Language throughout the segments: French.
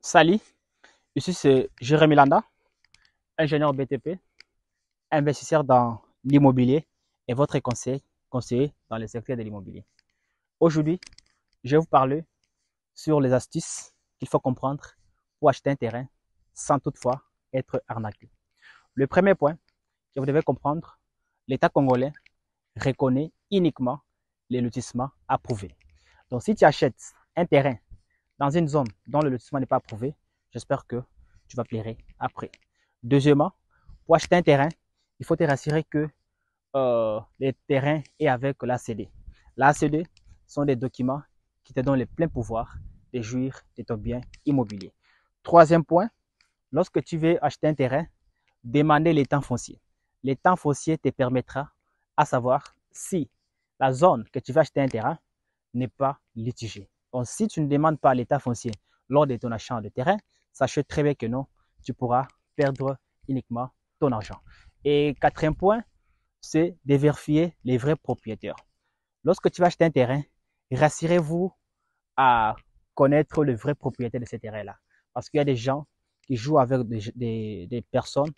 Salut, ici c'est Jérémy Landa, ingénieur BTP, investisseur dans l'immobilier et votre conseiller dans le secteur de l'immobilier. Aujourd'hui, je vais vous parler sur les astuces qu'il faut comprendre pour acheter un terrain sans toutefois être arnaqué. Le premier point que vous devez comprendre, l'État congolais reconnaît uniquement les lotissements approuvés. Donc si tu achètes un terrain dans une zone dont le lotissement n'est pas approuvé, j'espère que tu vas plaire après. Deuxièmement, pour acheter un terrain, il faut te rassurer que le terrain est avec l'ACD. L'ACD sont des documents qui te donnent le plein pouvoir de jouir de ton bien immobilier. Troisième point, lorsque tu veux acheter un terrain, demandez l'état foncier. L'état foncier te permettra à savoir si la zone que tu veux acheter un terrain n'est pas litigée. Donc, si tu ne demandes pas l'état foncier lors de ton achat de terrain, sache très bien que non, tu pourras perdre uniquement ton argent. Et quatrième point, c'est de vérifier les vrais propriétaires. Lorsque tu vas acheter un terrain, rassurez-vous à connaître le vrai propriétaire de ce terrain-là. Parce qu'il y a des gens qui jouent avec des personnes,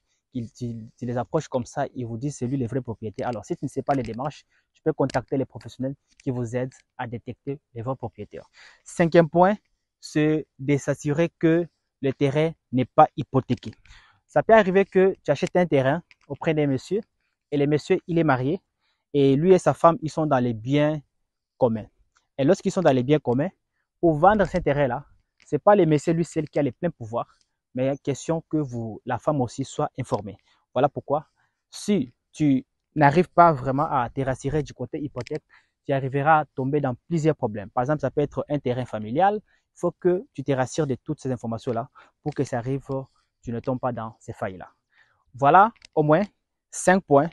qui les approchent comme ça, ils vous disent c'est lui le vrai propriétaire. Alors, si tu ne sais pas les démarches, tu peux contacter les professionnels qui vous aident à détecter les vrais propriétaires. Cinquième point, c'est de s'assurer que le terrain n'est pas hypothéqué. Ça peut arriver que tu achètes un terrain auprès d'un monsieur et le monsieur, il est marié et lui et sa femme, ils sont dans les biens communs. Et lorsqu'ils sont dans les biens communs, pour vendre cet terrain-là, ce n'est pas le monsieur lui seul qui a les pleins pouvoirs, mais il y a question que la femme aussi soit informée. Voilà pourquoi, si tu n'arrives pas vraiment à te rassurer du côté hypothèque, tu arriveras à tomber dans plusieurs problèmes. Par exemple, ça peut être un terrain familial. Il faut que tu te rassures de toutes ces informations-là pour que ça arrive, tu ne tombes pas dans ces failles-là. Voilà au moins 5 points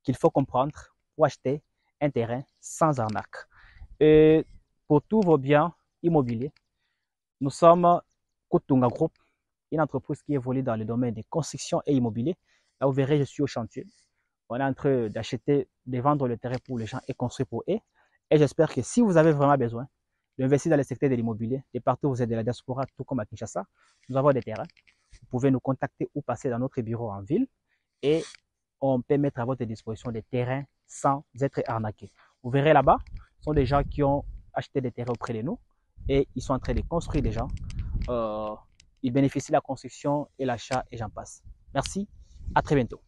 qu'il faut comprendre pour acheter un terrain sans arnaque. Et pour tous vos biens immobiliers, nous sommes Kutunga Group, une entreprise qui évolue dans le domaine des constructions et immobilier. Là, vous verrez, je suis au chantier. On est en train d'acheter, de vendre le terrain pour les gens et construire pour eux. Et j'espère que si vous avez vraiment besoin d'investir dans le secteur de l'immobilier, de partout où vous êtes de la diaspora, tout comme à Kinshasa, nous avons des terrains. Vous pouvez nous contacter ou passer dans notre bureau en ville et on peut mettre à votre disposition des terrains sans être arnaqué. Vous verrez là-bas, ce sont des gens qui ont acheté des terrains auprès de nous et ils sont en train de construire des gens. Ils bénéficient de la construction et l'achat et j'en passe. Merci, à très bientôt.